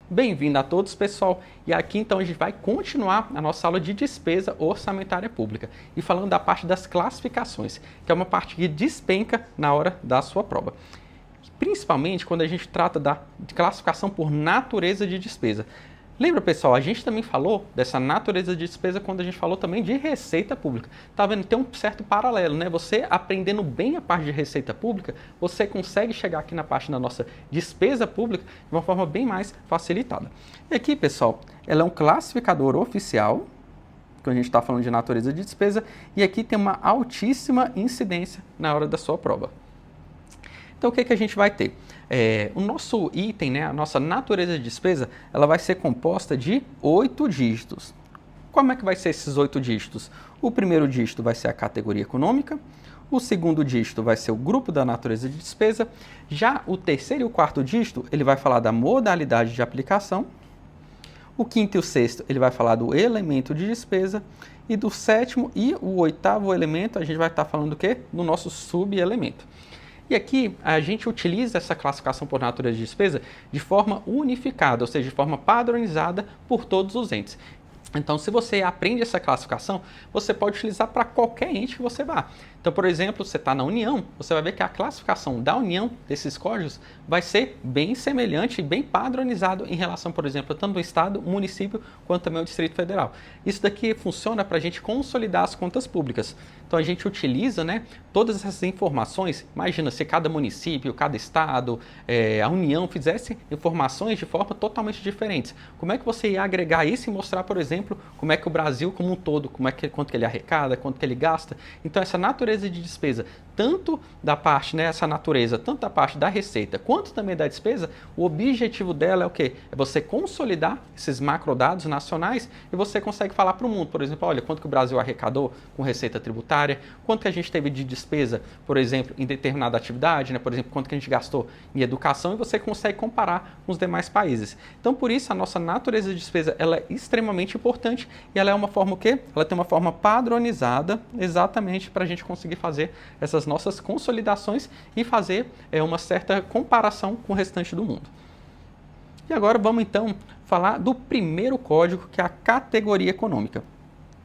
Bem-vindo a todos, pessoal. E aqui então a gente vai continuar a nossa aula de despesa orçamentária pública e falando da parte das classificações, que é uma parte que despenca na hora da sua prova. Principalmente quando a gente trata da classificação por natureza de despesa. Lembra, pessoal, a gente também falou dessa natureza de despesa quando a gente falou também de receita pública. Tá vendo? Tem um certo paralelo, né? Você aprendendo bem a parte de receita pública, você consegue chegar aqui na parte da nossa despesa pública de uma forma bem mais facilitada. E aqui, pessoal, ela é um classificador oficial, quando a gente está falando de natureza de despesa, e aqui tem uma altíssima incidência na hora da sua prova. Então, o que a gente vai ter? O nosso item, né, a nossa natureza de despesa, ela vai ser composta de 8 dígitos. Como é que vai ser esses 8 dígitos? O primeiro dígito vai ser a categoria econômica, o segundo dígito vai ser o grupo da natureza de despesa, já o terceiro e o quarto dígito, ele vai falar da modalidade de aplicação, o quinto e o sexto, ele vai falar do elemento de despesa, e do sétimo e o oitavo elemento, a gente vai estar falando do quê? Do nosso subelemento. E aqui a gente utiliza essa classificação por natureza de despesa de forma unificada, ou seja, de forma padronizada por todos os entes. Então, se você aprende essa classificação, você pode utilizar para qualquer ente que você vá. Então, por exemplo, você está na União, você vai ver que a classificação da União desses códigos vai ser bem semelhante e bem padronizado em relação, por exemplo, tanto do Estado, município, quanto também ao Distrito Federal. Isso daqui funciona para a gente consolidar as contas públicas. Então, a gente utiliza, né, todas essas informações. Imagina se cada município, cada estado, a União fizesse informações de forma totalmente diferentes. Como é que você ia agregar isso e mostrar, por exemplo, como é que o Brasil como um todo, quanto que ele arrecada, quanto que ele gasta? Então, essa natureza de despesa, tanto da parte, né, essa natureza, tanto da parte da receita, quanto também da despesa, o objetivo dela é o quê? É você consolidar esses macrodados nacionais e você consegue falar para o mundo, por exemplo, olha, quanto que o Brasil arrecadou com receita tributária, quanto que a gente teve de despesa, por exemplo, em determinada atividade, né, por exemplo, quanto que a gente gastou em educação, e você consegue comparar com os demais países. Então, por isso, a nossa natureza de despesa, ela é extremamente importante e ela é uma forma o quê? Ela tem uma forma padronizada exatamente para a gente conseguir fazer essas nossas consolidações e fazer uma certa comparação com o restante do mundo. E agora vamos então falar do primeiro código, que é a categoria econômica.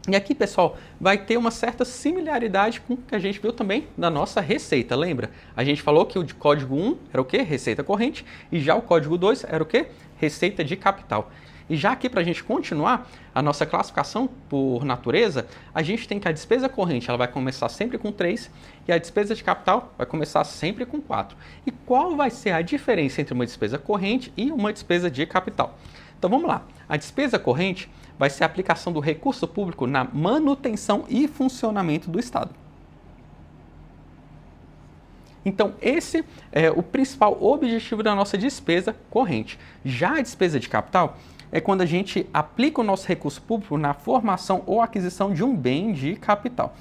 E aqui, pessoal, vai ter uma certa similaridade com o que a gente viu também na nossa receita, lembra? A gente falou que o de código 1 era o quê? Receita corrente, e já o código 2 era o quê? Receita de capital. E já aqui, para a gente continuar a nossa classificação por natureza, a gente tem que a despesa corrente ela vai começar sempre com 3 e a despesa de capital vai começar sempre com 4. E qual vai ser a diferença entre uma despesa corrente e uma despesa de capital? Então vamos lá. A despesa corrente vai ser a aplicação do recurso público na manutenção e funcionamento do Estado. Então, esse é o principal objetivo da nossa despesa corrente. Já a despesa de capital é quando a gente aplica o nosso recurso público na formação ou aquisição de um bem de capital.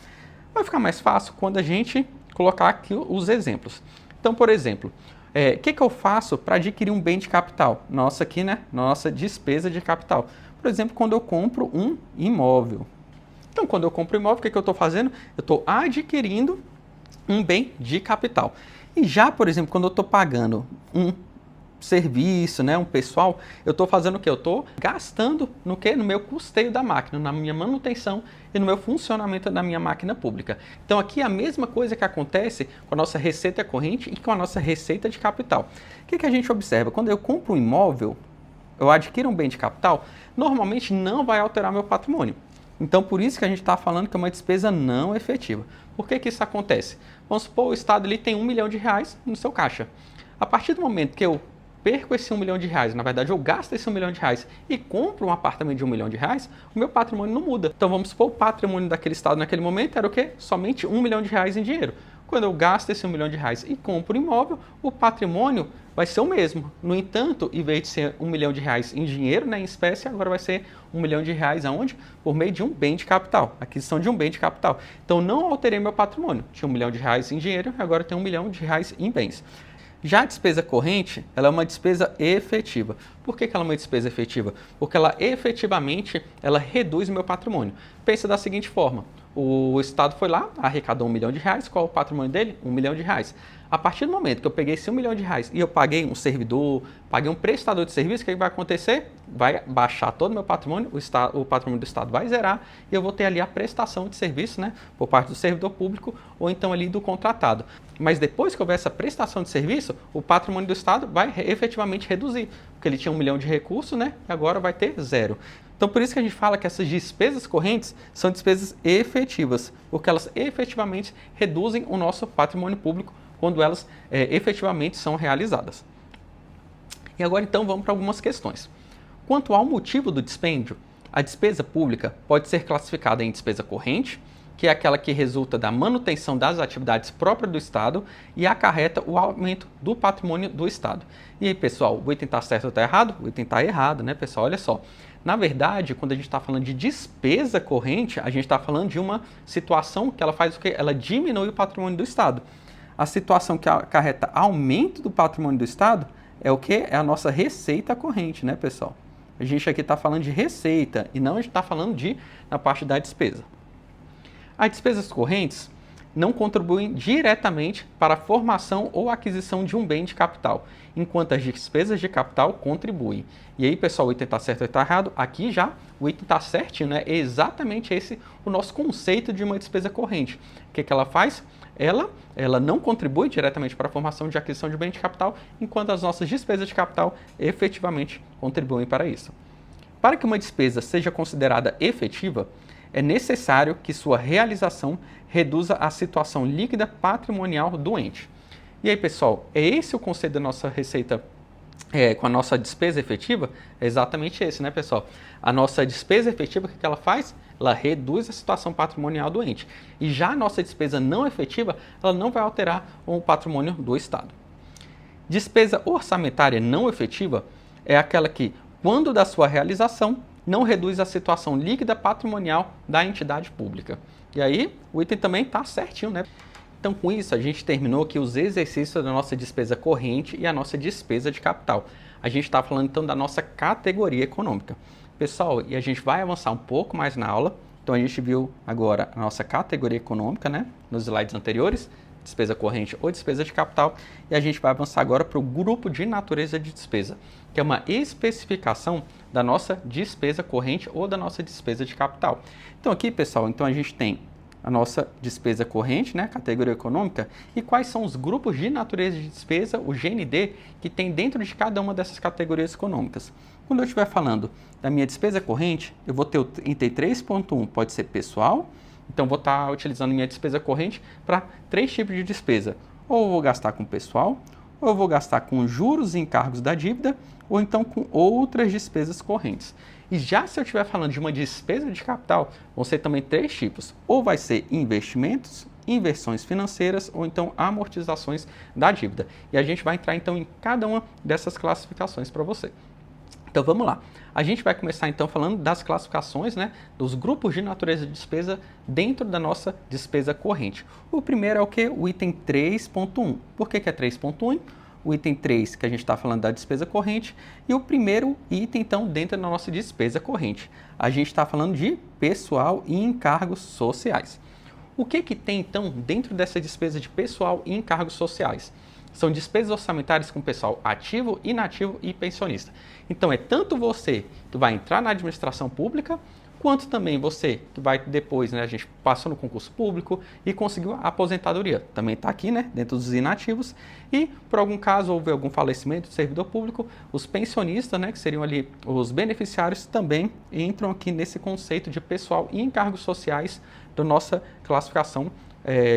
Vai ficar mais fácil quando a gente colocar aqui os exemplos. Então, por exemplo, o que eu faço para adquirir um bem de capital? Nossa, aqui, né? Nossa despesa de capital. Por exemplo, quando eu compro um imóvel. Então, quando eu compro um imóvel, o que eu estou fazendo? Eu estou adquirindo um bem de capital. E já, por exemplo, quando eu estou pagando um serviço, né, um pessoal, eu estou fazendo o quê? Eu estou gastando no quê? No meu custeio da máquina, na minha manutenção e no meu funcionamento da minha máquina pública. Então aqui é a mesma coisa que acontece com a nossa receita corrente e com a nossa receita de capital. O que a gente observa? Quando eu compro um imóvel, eu adquiro um bem de capital, normalmente não vai alterar meu patrimônio. Então, por isso que a gente está falando que é uma despesa não efetiva. Por que isso acontece? Vamos supor, o Estado ali tem R$1 milhão no seu caixa. A partir do momento que eu perco esse R$1 milhão, na verdade eu gasto esse R$1 milhão e compro um apartamento de R$1 milhão, o meu patrimônio não muda. Então vamos supor, o patrimônio daquele Estado naquele momento era o quê? Somente R$1 milhão em dinheiro. Quando eu gasto esse R$1 milhão e compro um imóvel, o patrimônio vai ser o mesmo. No entanto, em vez de ser R$1 milhão em dinheiro, né, em espécie, agora vai ser R$1 milhão aonde? Por meio de um bem de capital, aquisição de um bem de capital. Então não alterei meu patrimônio. Tinha R$1 milhão em dinheiro e agora tem R$1 milhão em bens. Já a despesa corrente, ela é uma despesa efetiva. Por que ela é uma despesa efetiva? Porque ela efetivamente reduz o meu patrimônio. Pensa da seguinte forma, o Estado foi lá, arrecadou R$1 milhão, qual é o patrimônio dele? R$1 milhão. A partir do momento que eu peguei esse R$ 1 milhão e eu paguei um servidor, paguei um prestador de serviço, o que vai acontecer? Vai baixar todo o meu patrimônio, o patrimônio do Estado vai zerar e eu vou ter ali a prestação de serviço, né, por parte do servidor público ou então ali do contratado. Mas depois que houver essa prestação de serviço, o patrimônio do Estado vai efetivamente reduzir, porque ele tinha R$ 1 milhão de recursos, né, e agora vai ter zero. Então, por isso que a gente fala que essas despesas correntes são despesas efetivas, porque elas efetivamente reduzem o nosso patrimônio público quando elas efetivamente são realizadas. E agora, então, vamos para algumas questões. Quanto ao motivo do dispêndio, a despesa pública pode ser classificada em despesa corrente, que é aquela que resulta da manutenção das atividades próprias do Estado e acarreta o aumento do patrimônio do Estado. E aí, pessoal, o item está certo ou está errado? O item está errado, né, pessoal? Olha só. Na verdade, quando a gente está falando de despesa corrente, a gente está falando de uma situação que ela faz o quê? Ela diminui o patrimônio do Estado. A situação que acarreta aumento do patrimônio do Estado é o quê? É a nossa receita corrente, né, pessoal? A gente aqui está falando de receita e não a gente está falando na parte da despesa. As despesas correntes não contribuem diretamente para a formação ou aquisição de um bem de capital, enquanto as despesas de capital contribuem. E aí, pessoal, o item está certo ou está errado? Aqui já o item está certinho, né? É exatamente esse o nosso conceito de uma despesa corrente. O que ela faz? Ela não contribui diretamente para a formação de aquisição de bem de capital, enquanto as nossas despesas de capital efetivamente contribuem para isso. Para que uma despesa seja considerada efetiva, é necessário que sua realização reduza a situação líquida patrimonial do ente. E aí, pessoal, é esse o conceito da nossa receita com a nossa despesa efetiva? É exatamente esse, né, pessoal? A nossa despesa efetiva, o que ela faz? Ela reduz a situação patrimonial do ente. E já a nossa despesa não efetiva, ela não vai alterar o patrimônio do Estado. Despesa orçamentária não efetiva é aquela que, quando da sua realização, não reduz a situação líquida patrimonial da entidade pública. E aí, o item também está certinho, né? Então, com isso, a gente terminou aqui os exercícios da nossa despesa corrente e a nossa despesa de capital. A gente está falando, então, da nossa categoria econômica. Pessoal, e a gente vai avançar um pouco mais na aula. Então, a gente viu agora a nossa categoria econômica, né? Nos slides anteriores, despesa corrente ou despesa de capital. E a gente vai avançar agora para o grupo de natureza de despesa, que é uma especificação da nossa despesa corrente ou da nossa despesa de capital. Então, aqui, pessoal, então a gente tem a nossa despesa corrente, né, categoria econômica, e quais são os grupos de natureza de despesa, o GND, que tem dentro de cada uma dessas categorias econômicas. Quando eu estiver falando da minha despesa corrente, eu vou ter o item 3.1, pode ser pessoal, então vou estar utilizando minha despesa corrente para 3 tipos de despesa. Ou eu vou gastar com pessoal, ou eu vou gastar com juros e encargos da dívida, ou então com outras despesas correntes. E já se eu estiver falando de uma despesa de capital, vão ser também 3 tipos. Ou vai ser investimentos, inversões financeiras, ou então amortizações da dívida. E a gente vai entrar então em cada uma dessas classificações para você. Então vamos lá. A gente vai começar então falando das classificações, né, dos grupos de natureza de despesa dentro da nossa despesa corrente. O primeiro é o que? O item 3.1. Por que é 3.1? O item 3, que a gente está falando da despesa corrente, e o primeiro item, então, dentro da nossa despesa corrente. A gente está falando de pessoal e encargos sociais. O que tem, então, dentro dessa despesa de pessoal e encargos sociais? São despesas orçamentárias com pessoal ativo, inativo e pensionista. Então, é tanto você que vai entrar na administração pública, quanto também você que vai depois, né, a gente passou no concurso público e conseguiu a aposentadoria. Também está aqui, né, dentro dos inativos. E, por algum caso, houve algum falecimento do servidor público, os pensionistas, né, que seriam ali os beneficiários, também entram aqui nesse conceito de pessoal e encargos sociais da nossa classificação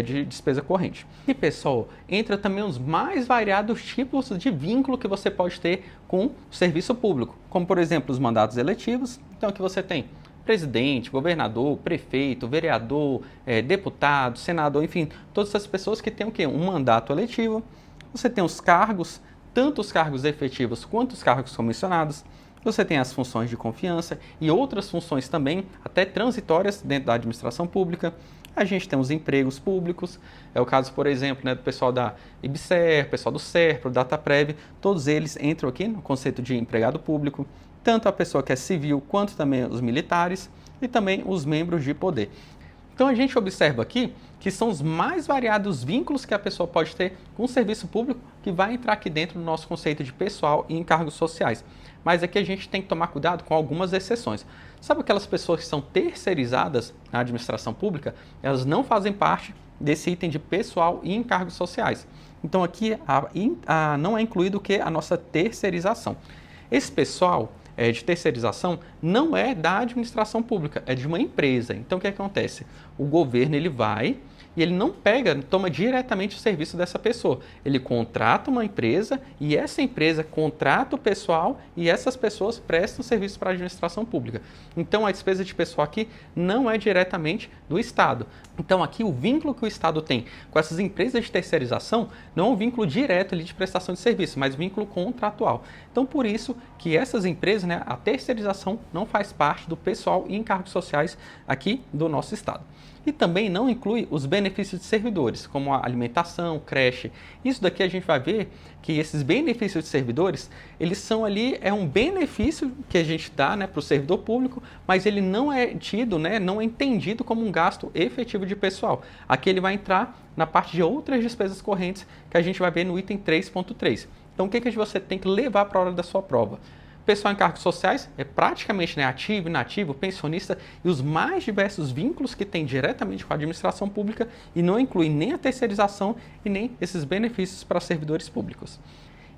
de despesa corrente. E, pessoal, entra também os mais variados tipos de vínculo que você pode ter com o serviço público, como, por exemplo, os mandatos eletivos. Então, aqui você tem presidente, governador, prefeito, vereador, deputado, senador, enfim, todas essas pessoas que têm o quê? Um mandato eletivo. Você tem os cargos, tanto os cargos efetivos quanto os cargos comissionados. Você tem as funções de confiança e outras funções também, até transitórias dentro da administração pública. A gente tem os empregos públicos, é o caso, por exemplo, né, do pessoal da IBSER, pessoal do SERPRO, DataPrev, todos eles entram aqui no conceito de empregado público, tanto a pessoa que é civil quanto também os militares e também os membros de poder. Então a gente observa aqui que são os mais variados vínculos que a pessoa pode ter com o serviço público que vai entrar aqui dentro do nosso conceito de pessoal e encargos sociais. Mas aqui a gente tem que tomar cuidado com algumas exceções. Sabe aquelas pessoas que são terceirizadas na administração pública? Elas não fazem parte desse item de pessoal e encargos sociais. Então aqui não é incluído o que? A nossa terceirização. Esse pessoal de terceirização não é da administração pública, é de uma empresa. Então o que acontece? O governo ele vai e ele não toma diretamente o serviço dessa pessoa. Ele contrata uma empresa e essa empresa contrata o pessoal e essas pessoas prestam serviço para a administração pública. Então a despesa de pessoal aqui não é diretamente do Estado. Então aqui o vínculo que o Estado tem com essas empresas de terceirização não é um vínculo direto ali de prestação de serviço, mas vínculo contratual. Então por isso que essas empresas, a terceirização não faz parte do pessoal e encargos sociais aqui do nosso Estado. E também não inclui os benefícios de servidores, como a alimentação, creche. Isso daqui a gente vai ver que esses benefícios de servidores, eles são ali, é um benefício que a gente dá para o servidor público, mas ele não é tido, não é entendido como um gasto efetivo de pessoal. Aqui ele vai entrar na parte de outras despesas correntes que a gente vai ver no item 3.3. Então o que você tem que levar para a hora da sua prova? Pessoal em encargos sociais é praticamente ativo, inativo, pensionista e os mais diversos vínculos que tem diretamente com a administração pública e não inclui nem a terceirização e nem esses benefícios para servidores públicos.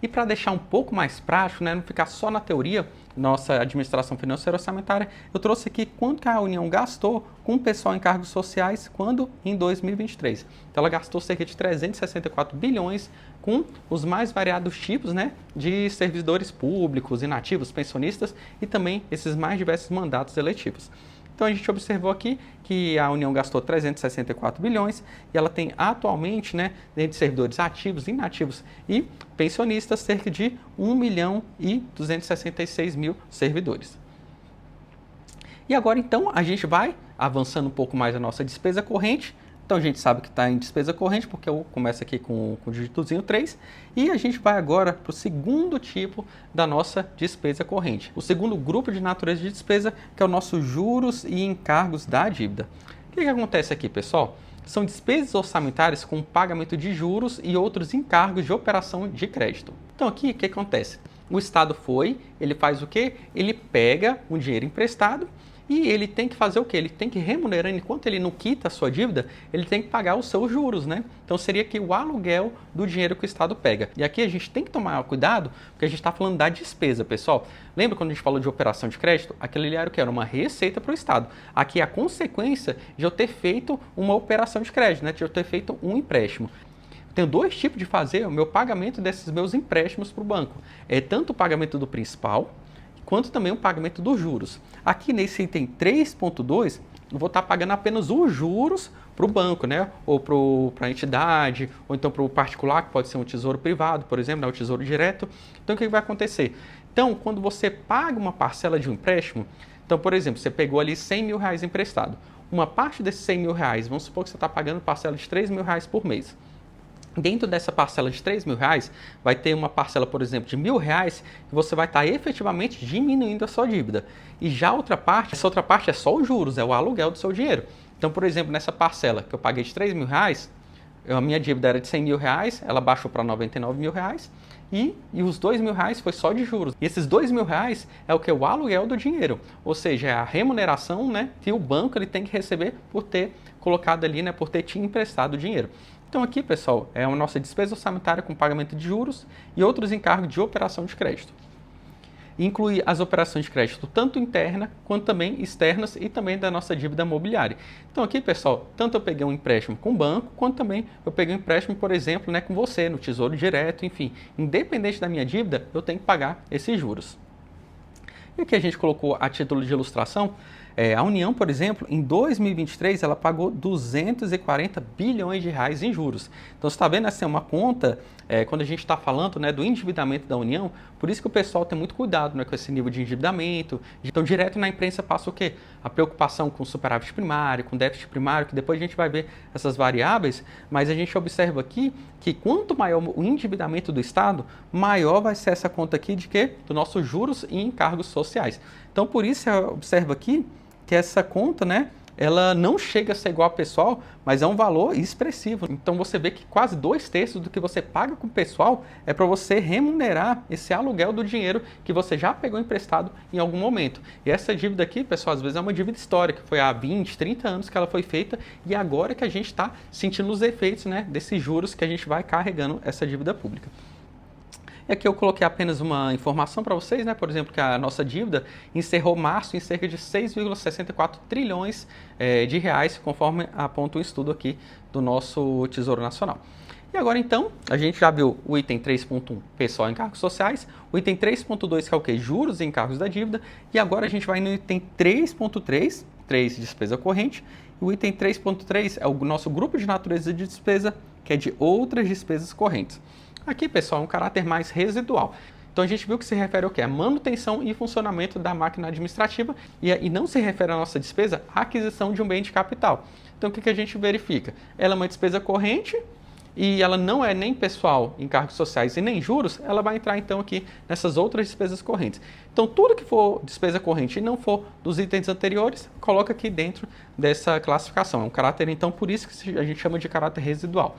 E para deixar um pouco mais prático, não ficar só na teoria, nossa administração financeira orçamentária, eu trouxe aqui quanto que a União gastou com o pessoal em cargos sociais quando em 2023. Então ela gastou cerca de 364 bilhões com os mais variados tipos de servidores públicos, inativos, pensionistas e também esses mais diversos mandatos eletivos. Então a gente observou aqui que a União gastou 364 bilhões e ela tem atualmente, entre servidores ativos, inativos e pensionistas, cerca de 1.266.000 servidores. E agora então a gente vai avançando um pouco mais a nossa despesa corrente. Então a gente sabe que está em despesa corrente, porque eu começo aqui com o dígitozinho 3, e a gente vai agora para o segundo tipo da nossa despesa corrente. O segundo grupo de natureza de despesa, que é o nosso juros e encargos da dívida. O que acontece aqui, pessoal? São despesas orçamentárias com pagamento de juros e outros encargos de operação de crédito. Então aqui, o que acontece? O Estado ele faz o quê? Ele pega um dinheiro emprestado e ele tem que fazer o quê? Ele tem que remunerar, enquanto ele não quita a sua dívida, ele tem que pagar os seus juros, Então seria aqui o aluguel do dinheiro que o Estado pega. E aqui a gente tem que tomar cuidado, porque a gente está falando da despesa, pessoal. Lembra quando a gente falou de operação de crédito? Aquilo ali era o que? Era uma receita para o Estado. Aqui é a consequência de eu ter feito uma operação de crédito, de eu ter feito um empréstimo. Tenho dois tipos de fazer o meu pagamento desses meus empréstimos para o banco. É tanto o pagamento do principal, quanto também o pagamento dos juros. Aqui nesse item 3.2, eu vou estar pagando apenas os juros para o banco, ou para a entidade, ou então para o particular, que pode ser um tesouro privado, por exemplo, o tesouro direto. Então, o que vai acontecer? Então, quando você paga uma parcela de um empréstimo, então, por exemplo, você pegou ali 100 mil reais emprestado. Uma parte desses 100 mil reais, vamos supor que você está pagando parcela de 3 mil reais por mês. Dentro dessa parcela de 3 mil reais, vai ter uma parcela, por exemplo, de R$1.000 que você vai estar efetivamente diminuindo a sua dívida. E já essa outra parte é só os juros, é o aluguel do seu dinheiro. Então, por exemplo, nessa parcela que eu paguei de 3 mil reais, a minha dívida era de 100 mil reais, ela baixou para 99 mil reais e os 2 mil reais foi só de juros. E esses 2 mil reais é o que? O aluguel do dinheiro, ou seja, é a remuneração que o banco ele tem que receber por ter colocado ali, por ter te emprestado o dinheiro. Então aqui, pessoal, é a nossa despesa orçamentária com pagamento de juros e outros encargos de operação de crédito. Inclui as operações de crédito tanto interna quanto também externas e também da nossa dívida mobiliária. Então aqui, pessoal, tanto eu peguei um empréstimo com o banco, quanto também eu peguei um empréstimo, por exemplo, com você, no Tesouro Direto, enfim. Independente da minha dívida, eu tenho que pagar esses juros. E aqui a gente colocou a título de ilustração. A União, por exemplo, em 2023, ela pagou 240 bilhões de reais em juros. Então, você está vendo, assim, uma conta, quando a gente está falando do endividamento da União, por isso que o pessoal tem muito cuidado com esse nível de endividamento. Então, direto na imprensa passa o quê? A preocupação com superávit primário, com déficit primário, que depois a gente vai ver essas variáveis, mas a gente observa aqui que quanto maior o endividamento do Estado, maior vai ser essa conta aqui de quê? Dos nossos juros e encargos sociais. Então, por isso, você observa aqui que essa conta, ela não chega a ser igual ao pessoal, mas é um valor expressivo. Então você vê que quase 2/3 do que você paga com o pessoal é para você remunerar esse aluguel do dinheiro que você já pegou emprestado em algum momento. E essa dívida aqui, pessoal, às vezes é uma dívida histórica, foi há 20, 30 anos que ela foi feita e agora que a gente está sentindo os efeitos, né, desses juros que a gente vai carregando essa dívida pública. E aqui eu coloquei apenas uma informação para vocês, né? Por exemplo, que a nossa dívida encerrou março em cerca de 6,64 trilhões de reais, conforme aponta o estudo aqui do nosso Tesouro Nacional. E agora então, a gente já viu o item 3.1, pessoal, encargos sociais, o item 3.2, que é o quê? Juros e encargos da dívida, e agora a gente vai no item 3.3, 3, despesa corrente, e o item 3.3 é o nosso grupo de natureza de despesa, que é de outras despesas correntes. Aqui, pessoal, é um caráter mais residual. Então a gente viu que se refere ao quê? A manutenção e funcionamento da máquina administrativa e não se refere à nossa despesa à aquisição de um bem de capital. Então o que a gente verifica? Ela é uma despesa corrente e ela não é nem pessoal, encargos sociais e nem juros, ela vai entrar então aqui nessas outras despesas correntes. Então tudo que for despesa corrente e não for dos itens anteriores, coloca aqui dentro dessa classificação. É um caráter, então, por isso que a gente chama de caráter residual.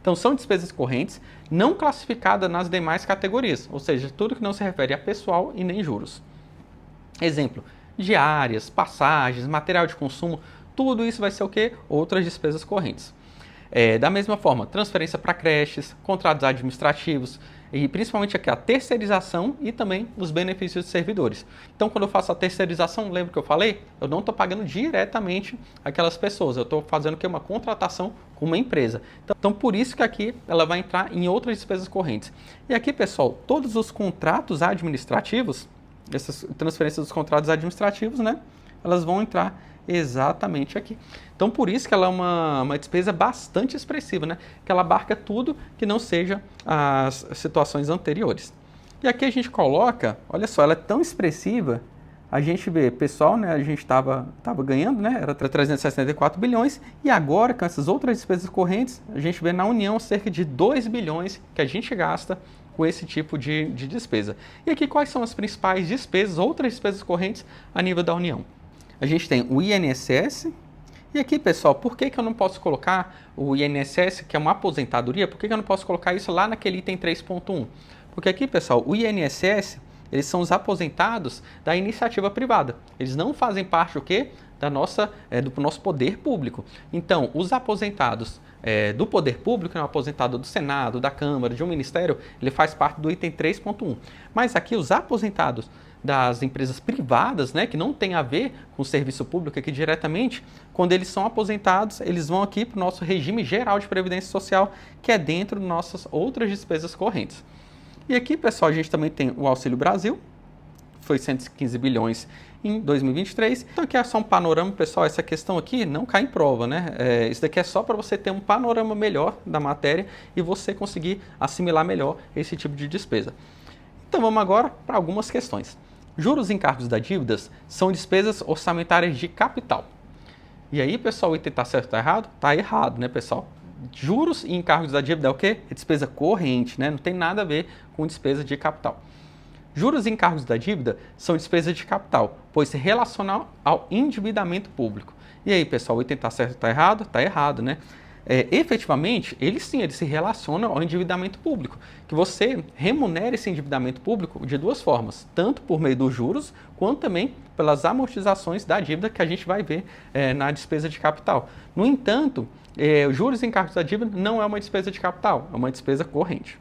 Então, são despesas correntes não classificadas nas demais categorias, ou seja, tudo que não se refere a pessoal e nem juros. Exemplo, diárias, passagens, material de consumo, tudo isso vai ser o quê? Outras despesas correntes. Da mesma forma, transferência para creches, contratos administrativos e principalmente aqui a terceirização e também os benefícios de servidores. Então, quando eu faço a terceirização, lembra que eu falei? Eu não estou pagando diretamente aquelas pessoas, eu estou fazendo aqui uma contratação com uma empresa. Então, por isso que aqui ela vai entrar em outras despesas correntes. E aqui, pessoal, todos os contratos administrativos, essas transferências dos contratos administrativos, né? Elas vão entrar exatamente aqui. Então, por isso que ela é uma despesa bastante expressiva, né? Que ela abarca tudo que não seja as situações anteriores. E aqui a gente coloca, olha só, ela é tão expressiva, a gente vê, pessoal, né? A gente estava ganhando, né? Era 364 bilhões, e agora, com essas outras despesas correntes, a gente vê na União cerca de 2 bilhões que a gente gasta com esse tipo de despesa. E aqui, quais são as principais despesas, outras despesas correntes a nível da União? A gente tem o INSS, e aqui, pessoal, por que eu não posso colocar o INSS, que é uma aposentadoria, por que eu não posso colocar isso lá naquele item 3.1? Porque aqui, pessoal, o INSS, eles são os aposentados da iniciativa privada. Eles não fazem parte do quê? Do nosso poder público. Então, os aposentados do poder público, né, o aposentado do Senado, da Câmara, de um ministério, ele faz parte do item 3.1. Mas aqui, os aposentados das empresas privadas, né, que não tem a ver com o serviço público aqui diretamente, quando eles são aposentados, eles vão aqui para o nosso regime geral de previdência social, que é dentro de nossas outras despesas correntes. E aqui, pessoal, a gente também tem o Auxílio Brasil, foi 115 bilhões em 2023. Então aqui é só um panorama, pessoal, essa questão aqui não cai em prova, né? Isso daqui é só para você ter um panorama melhor da matéria e você conseguir assimilar melhor esse tipo de despesa. Então vamos agora para algumas questões. Juros e encargos da dívidas são despesas orçamentárias de capital. E aí, pessoal, o item está certo ou está errado? Está errado, né, pessoal? Juros e encargos da dívida é o quê? É despesa corrente, né? Não tem nada a ver com despesa de capital. Juros e encargos da dívida são despesas de capital, pois se relacionam ao endividamento público. E aí, pessoal, o item está certo ou está errado? Está errado, né? Efetivamente, eles se relacionam ao endividamento público, que você remunera esse endividamento público de duas formas, tanto por meio dos juros, quanto também pelas amortizações da dívida que a gente vai ver na despesa de capital. No entanto, juros e encargos da dívida não é uma despesa de capital, é uma despesa corrente.